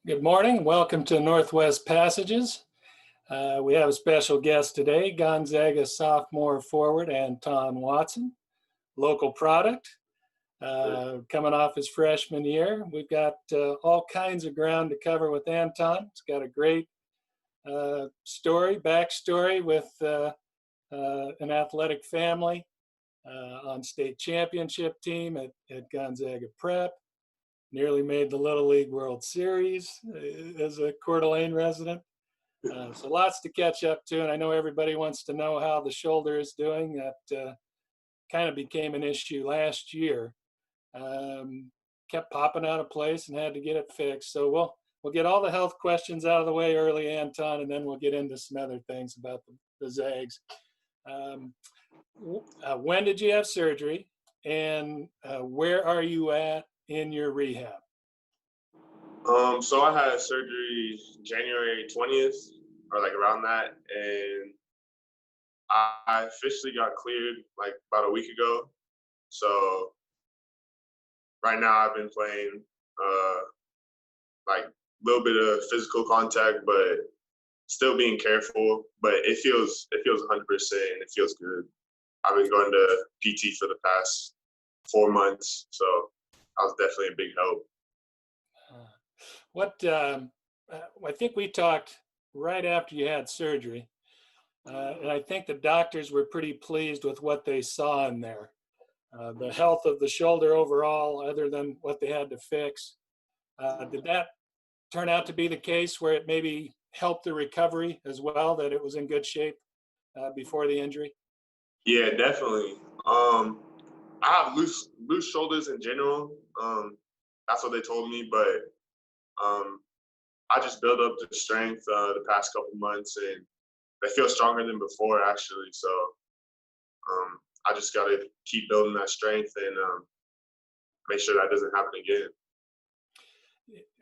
Good morning. Welcome to Northwest Passages. We have a special guest today, Gonzaga sophomore forward Anton Watson, local product, coming off his freshman year. We've got all kinds of ground to cover with Anton. He's got a great backstory with an athletic family, on state championship team at Gonzaga Prep. Nearly made the Little League World Series as a Coeur d'Alene resident. So lots to catch up to, and I know everybody wants to know how the shoulder is doing. That kind of became an issue last year. Kept popping out of place and had to get it fixed. So we'll get all the health questions out of the way early, Anton, and then we'll get into some other things about the Zags. When did you have surgery, and where are you at in your rehab? So I had surgery January 20th, or like around that, and I officially got cleared like about a week ago. So right now I've been playing like a little bit of physical contact, but still being careful. But it feels 100% and it feels good. I've been going to PT for the past 4 months, so that was definitely a big help. I think we talked right after you had surgery, and I think the doctors were pretty pleased with what they saw in there. The health of the shoulder overall, other than what they had to fix. Did that turn out to be the case where it maybe helped the recovery as well, that it was in good shape before the injury? Yeah, definitely. I have loose shoulders in general. That's what they told me, but I just built up the strength the past couple months, and they feel stronger than before actually. So I just got to keep building that strength and make sure that doesn't happen again.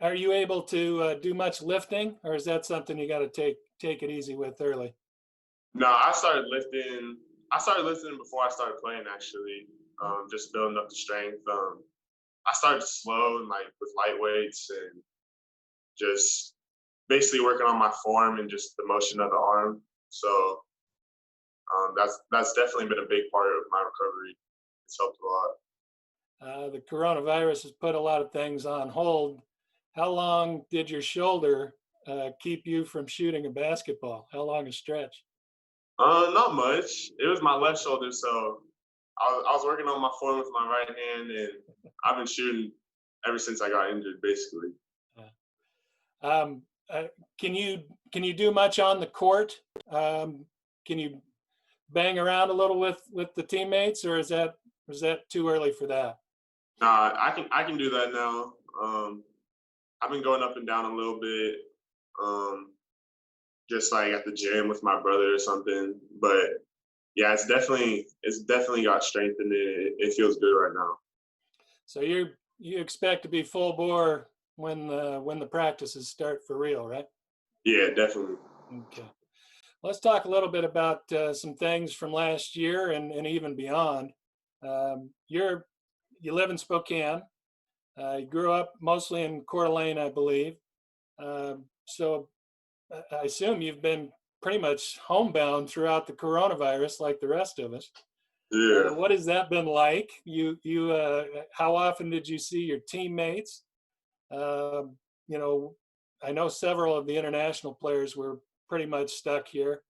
Are you able to do much lifting, or is that something you got to take it easy with early? No, I started lifting before I started playing actually. Just building up the strength. I started slow and like with light weights and just basically working on my form and just the motion of the arm. So that's definitely been a big part of my recovery. It's helped a lot. The coronavirus has put a lot of things on hold. How long did your shoulder keep you from shooting a basketball? How long a stretch? Not much. It was my left shoulder, so I was working on my form with my right hand, and I've been shooting ever since I got injured, basically. Can you do much on the court? Can you bang around a little with the teammates, or is that too early for that? Nah, I can do that now. I've been going up and down a little bit, just like at the gym with my brother or something. But yeah, it's definitely got strength in it. It feels good right now. So you expect to be full bore when the practices start for real, right? Yeah, definitely. Okay. Let's talk a little bit about some things from last year and even beyond. You live in Spokane. You grew up mostly in Coeur d'Alene, I believe. So I assume you've been pretty much homebound throughout the coronavirus, like the rest of us. Yeah. What has that been like? How often did you see your teammates? I know several of the international players were pretty much stuck here.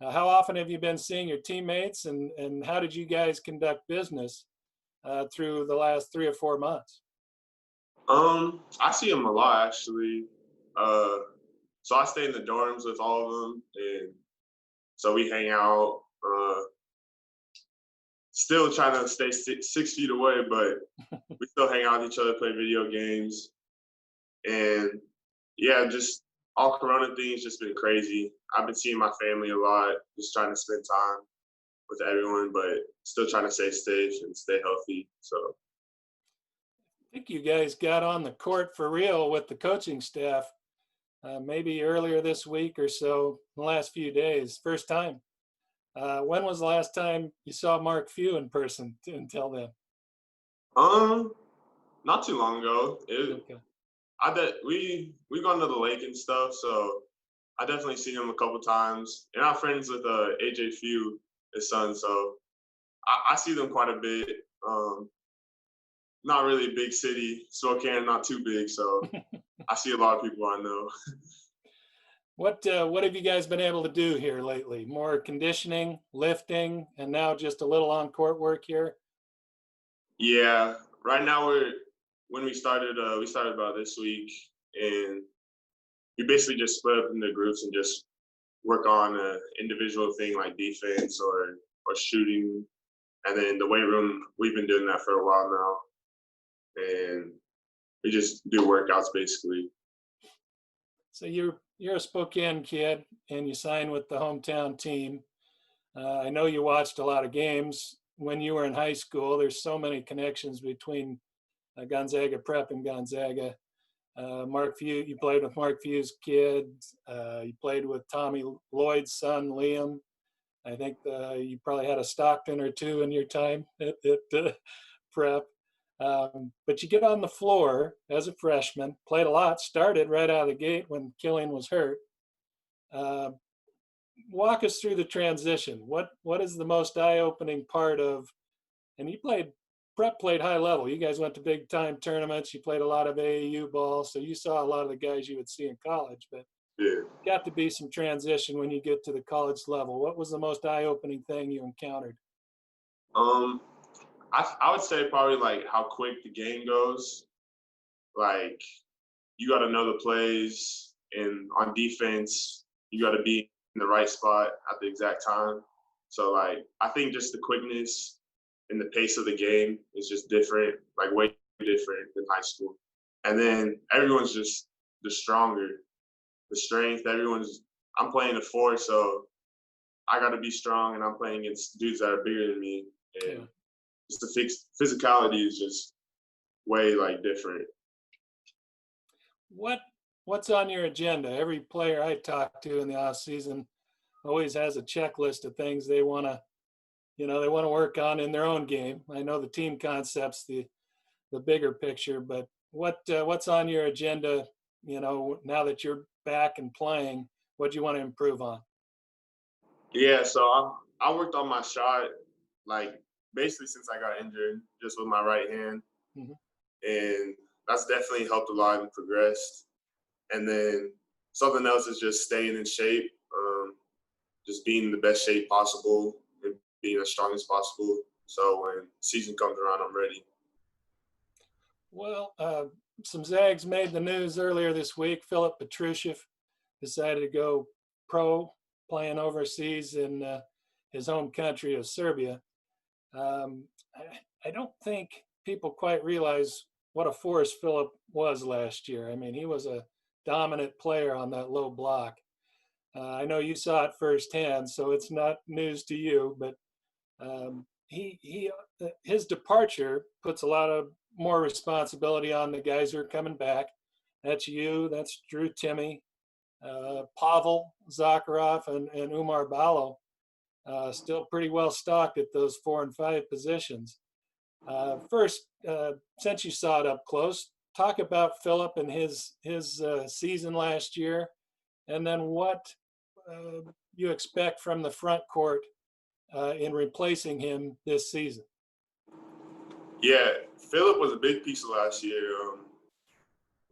How often have you been seeing your teammates, and how did you guys conduct business through the last 3 or 4 months? I see them a lot actually. So I stay in the dorms with all of them, and so we hang out. Still trying to stay 6 feet away, but we still hang out with each other, play video games, and yeah, just all Corona things just been crazy. I've been seeing my family a lot, just trying to spend time with everyone, but still trying to stay safe and stay healthy. So I think you guys got on the court for real with the coaching staff maybe earlier this week or so, the last few days, first time. When was the last time you saw Mark Few in person until then? Not too long ago. Okay. We gone to the lake and stuff, so I definitely seen him a couple times. And I'm friends with AJ Few, his son, so I see them quite a bit. Not really a big city, Spokane, not too big, so I see a lot of people I know. What have you guys been able to do here lately? More conditioning, lifting, and now just a little on court work here? Yeah, right now we started about this week, and we basically just split up into groups and just work on an individual thing like defense or shooting. And then the weight room, we've been doing that for a while now, and we just do workouts basically. So you're a Spokane kid and you signed with the hometown team. I know you watched a lot of games when you were in high school. There's so many connections between Gonzaga Prep and Gonzaga. Mark Few, you played with Mark Few's kids. You played with Tommy Lloyd's son, Liam. I think you probably had a Stockton or two in your time at Prep. But you get on the floor as a freshman, played a lot, started right out of the gate when Killian was hurt. Uh, Walk us through the transition. What is the most eye-opening part of? And you played Prep played high level. You guys went to big time tournaments. You played a lot of AAU ball, so you saw a lot of the guys you would see in college. But Yeah. got to be some transition when you get to the college level. What was the most eye-opening thing you encountered? Um, I would say probably like how quick the game goes. Like you got to know the plays, and on defense, you got to be in the right spot at the exact time. So like I think just the quickness and the pace of the game is just different, like way different than high school. And then everyone's just the stronger, the strength. I'm playing a four, so I got to be strong, and I'm playing against dudes that are bigger than me, and Yeah. just the physicality is just way like different. What's on your agenda? Every player I talk to in the off season always has a checklist of things they want to, they want to work on in their own game. I know the team concepts, the bigger picture, but what's on your agenda? Now that you're back and playing, what do you want to improve on? Yeah, so I worked on my shot like basically since I got injured, just with my right hand, Mhm. and that's definitely helped a lot and progressed. And then something else is just staying in shape, just being in the best shape possible and being as strong as possible. So when season comes around, I'm ready. Well, some Zags made the news earlier this week. Philip Petrushiev decided to go pro, playing overseas in his home country of Serbia. I don't think people quite realize what a force Philip was last year. I mean, he was a dominant player on that low block. I know you saw it firsthand, so it's not news to you, but his departure puts a lot of more responsibility on the guys who are coming back. That's you, that's Drew Timmy, Pavel Zakharov, and Umar Balo. Still pretty well stocked at those 4 and 5 positions. First, since you saw it up close, talk about Philip and his season last year, and then what you expect from the front court in replacing him this season. Yeah, Philip was a big piece of last year.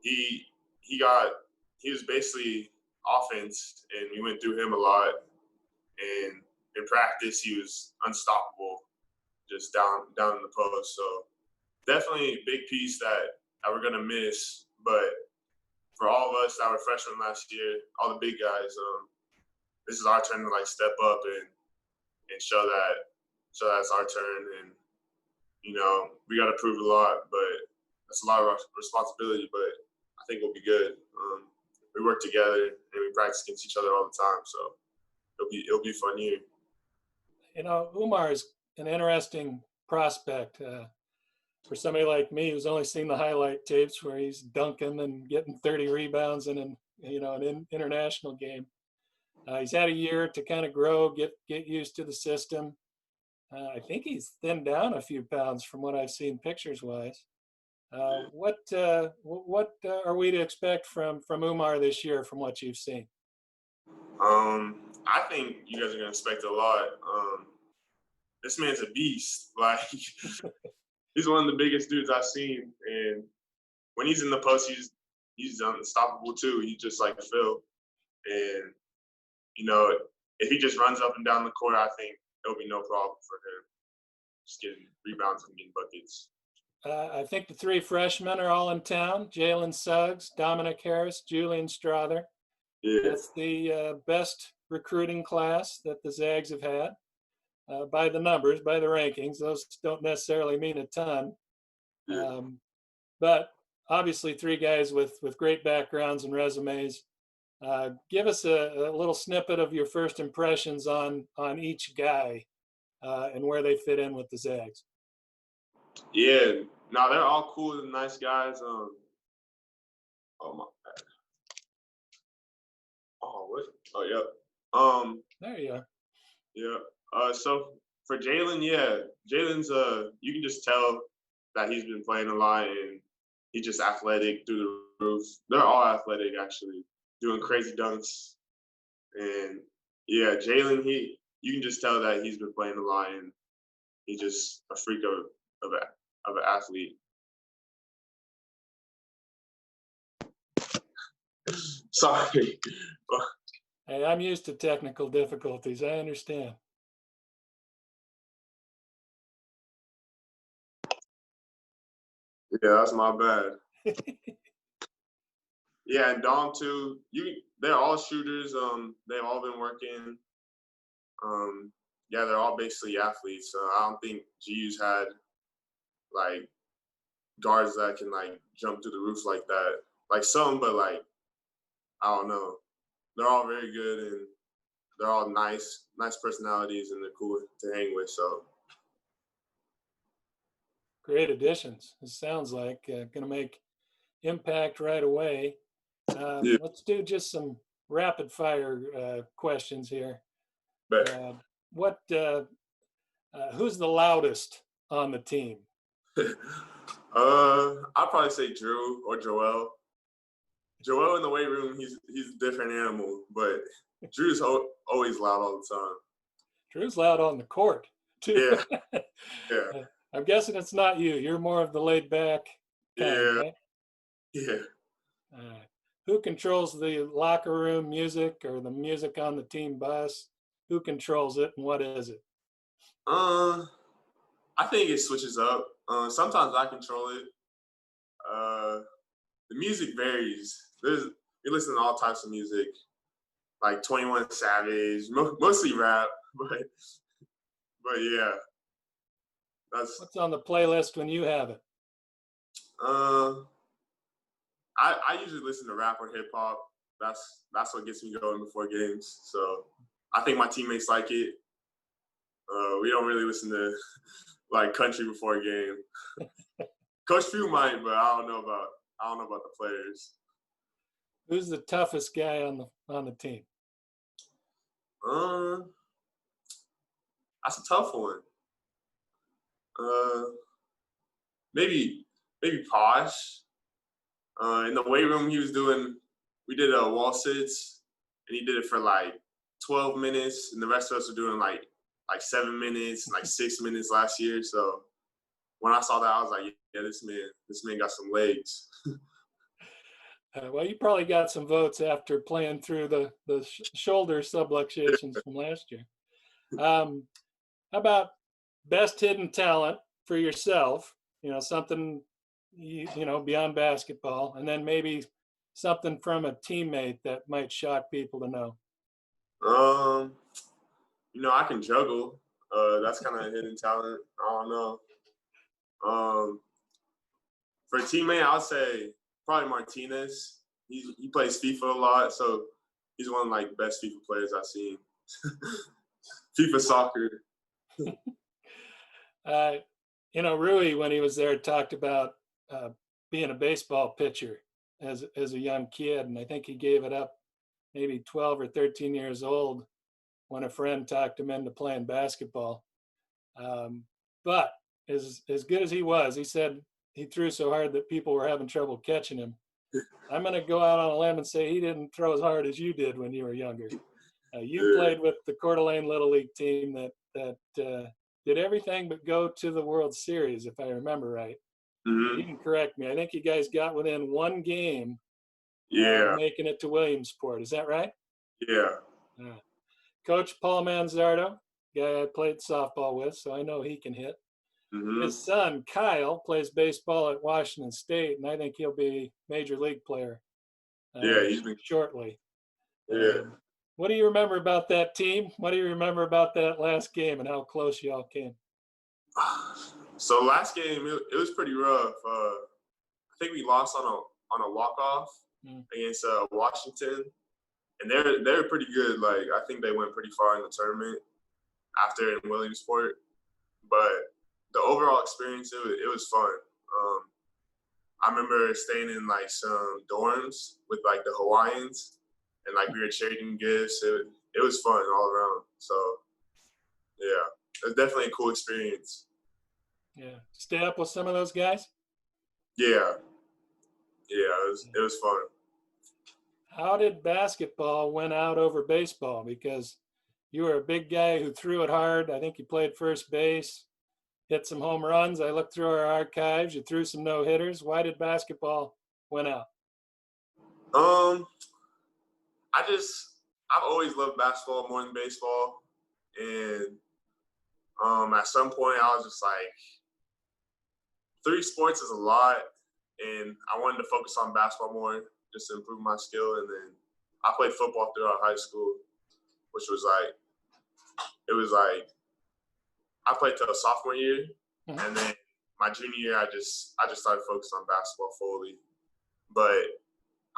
He he got he was basically offense, and we went through him a lot. And in practice, he was unstoppable, just down in the post. So definitely a big piece that we're gonna miss. But for all of us that were freshmen last year, all the big guys, this is our turn to like step up and show that it's our turn. And we got to prove a lot, but that's a lot of responsibility. But I think we'll be good. We work together and we practice against each other all the time, so it'll be fun year. Umar is an interesting prospect. For somebody like me who's only seen the highlight tapes where he's dunking and getting 30 rebounds in an international game. He's had a year to kind of grow, get used to the system. I think he's thinned down a few pounds from what I've seen pictures wise. What are we to expect from Umar this year, from what you've seen? I think you guys are gonna expect a lot. This man's a beast. Like he's one of the biggest dudes I've seen, and when he's in the post, he's unstoppable too. He's just like Phil, and you know, if he just runs up and down the court, I think there'll be no problem for him. Just getting rebounds and getting buckets. I think the three freshmen are all in town: Jalen Suggs, Dominic Harris, Julian Strother. Yeah. That's the best recruiting class that the Zags have had. By the numbers, by the rankings, those don't necessarily mean a ton. Yeah. But obviously, three guys with great backgrounds and resumes. Give us a little snippet of your first impressions on each guy and where they fit in with the Zags. Yeah. No, they're all cool and nice guys. Oh my bad. Oh what? Oh yeah. There you are. Yeah. So for Jalen, yeah, Jalen's you can just tell that he's been playing a lot and he's just athletic through the roof. They're all athletic actually, doing crazy dunks. And yeah, Jalen, you can just tell that he's been playing a lot and he's just a freak of an athlete. Sorry. Hey, I'm used to technical difficulties. I understand. Yeah, that's my bad. Yeah, and Dom too. They're all shooters. They've all been working. Yeah, they're all basically athletes. So I don't think GU's had like guards that can like jump through the roof like that. Like some, but like I don't know. They're all very good and they're all nice personalities and they're cool to hang with. So Great additions. It sounds like going to make impact right away. yeah, Let's do just some rapid fire questions here. but What? Who's the loudest on the team? I'd probably say Drew or Joel. Joel in the weight room, he's a different animal, but Drew's always loud all the time. Drew's loud on the court too. Yeah, yeah, I'm guessing it's not you. You're more of the laid back kind, yeah, right? yeah. Who controls the locker room music or the music on the team bus? Who controls it and what is it? I think it switches up. Sometimes I control it. The music varies. You listen to all types of music, like 21 Savage, mostly rap, but yeah, that's. What's on the playlist when you have it? I usually listen to rap or hip hop. That's what gets me going before games. So I think my teammates like it. We don't really listen to like country before a game. Coach Few might, but I don't know about the players. Who's the toughest guy on the team? That's a tough one. Maybe Posh. In the weight room, we did a wall sits, and he did it for like 12 minutes, and the rest of us were doing like 7 minutes, like 6 minutes last year. So when I saw that, I was like, yeah, this man got some legs. Well, you probably got some votes after playing through the shoulder subluxations from last year. How about best hidden talent for yourself? Something beyond basketball, and then maybe something from a teammate that might shock people to know. I can juggle. That's kind of a hidden talent. I don't know. For a teammate, I'll say probably Martinez. He plays FIFA a lot, so he's one of like best FIFA players I've seen. FIFA soccer. Rui, when he was there, talked about being a baseball pitcher as a young kid, and I think he gave it up maybe 12 or 13 years old when a friend talked him into playing basketball. But as good as he was, he said he threw so hard that people were having trouble catching him. I'm going to go out on a limb and say he didn't throw as hard as you did when you were younger. You played with the Coeur d'Alene Little League team that did everything but go to the World Series, if I remember right. You can correct me. I think you guys got within one game of making it to Williamsport. Is that right? Yeah. Coach Paul Manzardo, guy I played softball with, so I know he can hit. His son, Kyle, plays baseball at Washington State, and I think he'll be a major league player he's been shortly. Yeah. What do you remember about that team? What do you remember about that last game and how close you all came? So last game, it was pretty rough. I think we lost on a walk-off against Washington, and they're pretty good. Like, I think they went pretty far in the tournament after in Williamsport. But the overall experience, it was fun. I remember staying in like some dorms with like the Hawaiians, and like we were trading gifts. It was fun all around. So yeah, it was definitely a cool experience. Yeah, stay up with some of those guys. Yeah, it was fun. How did basketball win out over baseball? Because you were a big guy who threw it hard. I think you played first base, hit some home runs. I looked through our archives. You threw some no-hitters. Why did basketball win out? I've always loved basketball more than baseball, and at some point I was just like, 3 sports is a lot, and I wanted to focus on basketball more just to improve my skill. And then I played football throughout high school, which was like, I played till sophomore year, and then my junior year I just started focusing on basketball fully. But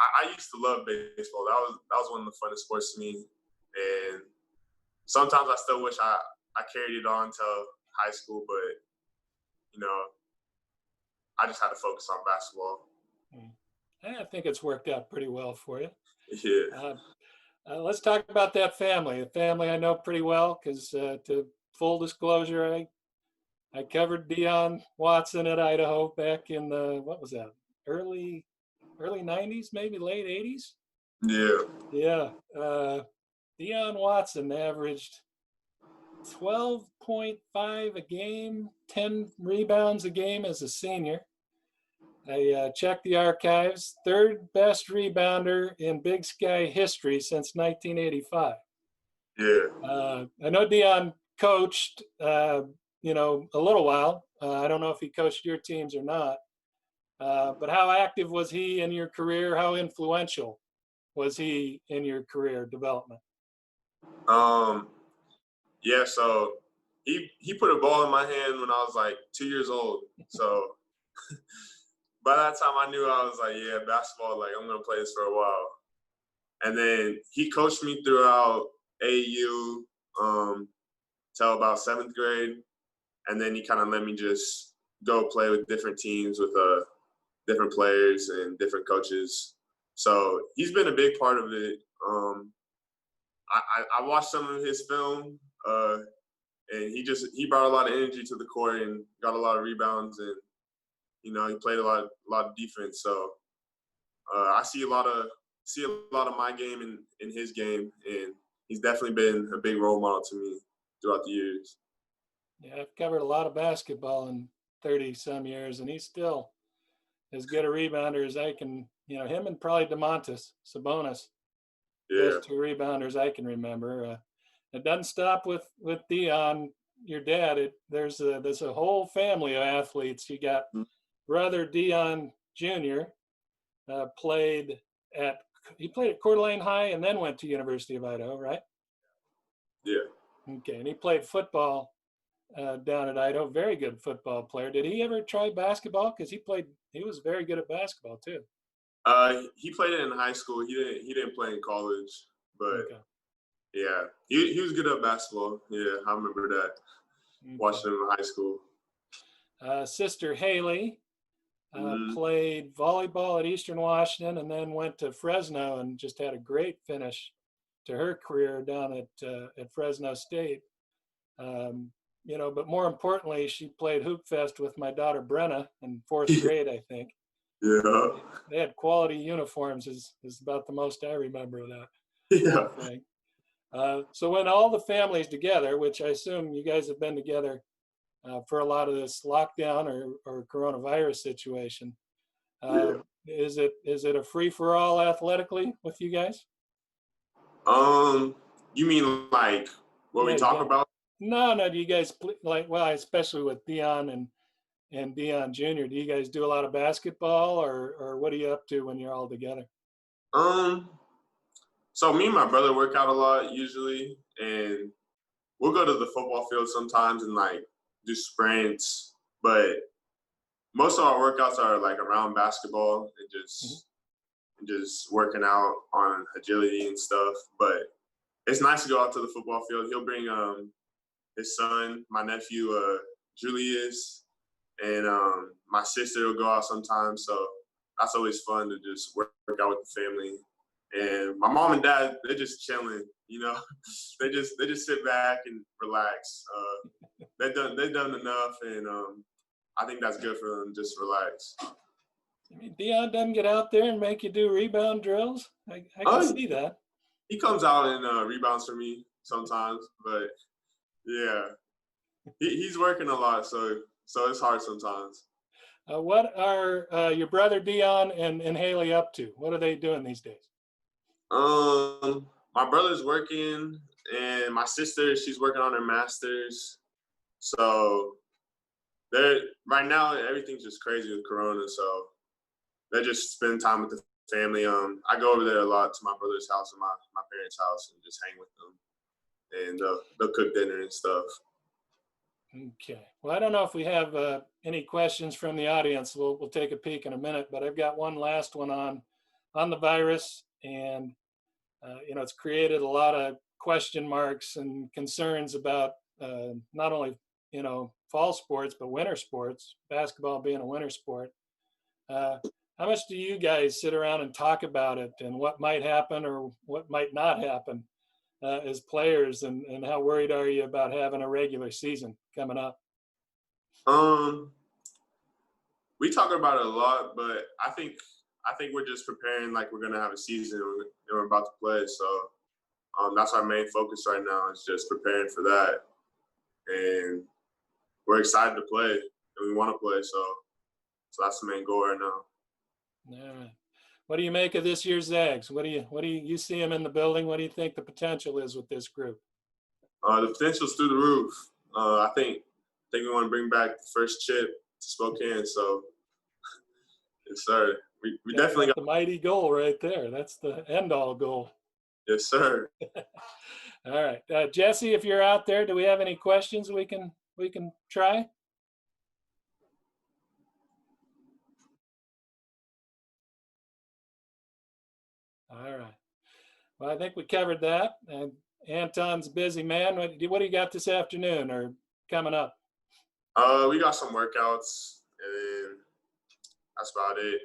I used to love baseball. That was one of the funnest sports to me, and sometimes I still wish I carried it on till high school, but I just had to focus on basketball. I think it's worked out pretty well for you. Yeah. Let's talk about that family. A family I know pretty well because, to full disclosure, I covered Dion Watson at Idaho back in the, what was that, early 90s, maybe late 80s? Yeah. Yeah. Dion Watson averaged 12.5 a game, 10 rebounds a game as a senior. I checked the archives, 3rd best rebounder in Big Sky history since 1985. Yeah. I know Dion coached, a little while. I don't know if he coached your teams or not. But how active was he in your career? How influential was he in your career development? Yeah, so he put a ball in my hand when I was like 2 years old. So by that time I knew I was like, yeah, basketball, like I'm gonna play this for a while. And then he coached me throughout AAU till about 7th grade. And then he kind of let me just go play with different teams with different players and different coaches. So he's been a big part of it. I watched some of his film, and he brought a lot of energy to the court and got a lot of rebounds, and he played a lot of defense. So I see a lot of my game in his game, and he's definitely been a big role model to me throughout the years. Yeah, I've covered a lot of basketball in 30 some years, and he's still as good a rebounder as I can, him and probably DeMontis Sabonis. Yeah. Those 2 rebounders I can remember. It doesn't stop with Dion, your dad. There's a whole family of athletes. You got brother Dion Jr. Played at Coeur d'Alene High and then went to University of Idaho, right? Yeah. Okay, and he played football down at Idaho. Very good football player. Did he ever try basketball? Because he was very good at basketball too. He played it in high school. He didn't play in college, but yeah, he was good at basketball. Yeah, I remember that. Okay. Watching him in high school. Sister Haley played volleyball at Eastern Washington and then went to Fresno and just had a great finish to her career down at Fresno State. but more importantly, she played Hoop Fest with my daughter Brenna in fourth grade, I think. Yeah. They had quality uniforms is about the most I remember of that Yeah. thing. So when all the families together, which I assume you guys have been together for a lot of this lockdown or coronavirus situation, Yeah. is it a free for all athletically with you guys? You mean like what we Yeah, talk about? no. Do you guys well, especially with Dion and Dion Jr. Do you guys do a lot of basketball or what are you up to when you're all together? Um, so me and my brother work out a lot usually, and we'll go to the football field sometimes and like do sprints, but most of our workouts are like around basketball and just working out on agility and stuff. But it's nice to go out to the football field. He'll bring his son, my nephew Julius, and my sister will go out sometimes. So that's always fun to just work out with the family. And my mom and dad, they're just chilling. They just sit back and relax. They've done enough, and I think that's good for them. Just relax. I mean, Dion doesn't get out there and make you do rebound drills. I can Oh, see that. he comes out and rebounds for me sometimes, but yeah, he's working a lot, so it's hard sometimes. What are your brother Dion and Haley up to? What are they doing these days? My brother's working, and my sister, she's working on her master's. So they're right now everything's just crazy with Corona. So they just spend time with the family. I go over there a lot to my brother's house and my parents' house and just hang with them, and they'll cook dinner and stuff. Okay. Well, I don't know if we have any questions from the audience. We'll take a peek in a minute, but I've got one last one on the virus, and it's created a lot of question marks and concerns about not only fall sports but winter sports. Basketball being a winter sport. How much do you guys sit around and talk about it, and what might happen or what might not happen as players, and how worried are you about having a regular season coming up? Um, we talk about it a lot, but I think we're just preparing like we're gonna have a season and we're about to play. So that's our main focus right now is just preparing for that, and we're excited to play and we want to play. So that's the main goal right now. All right. What do you make of this year's Zags? What do you see them in the building? What do you think the potential is with this group? The potential's through the roof. I think we want to bring back the first chip to Spokane. So yes, sir. We definitely got the mighty goal right there. That's the end all goal. yes, sir. All right, Jesse, if you're out there, do we have any questions we can try? All right. Well, I think we covered that. And Anton's a busy man. What do you got this afternoon or coming up? We got some workouts, and that's about it.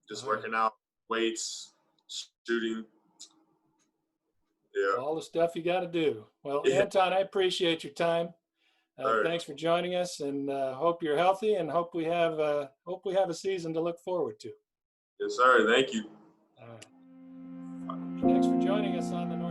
Just working out, weights, shooting. Yeah. All the stuff you got to do. Well, Yeah. Anton, I appreciate your time. Thanks for joining us, and hope you're healthy, and hope we have a season to look forward to. Yes, sir. Thank you. All right. Thanks for joining us on the North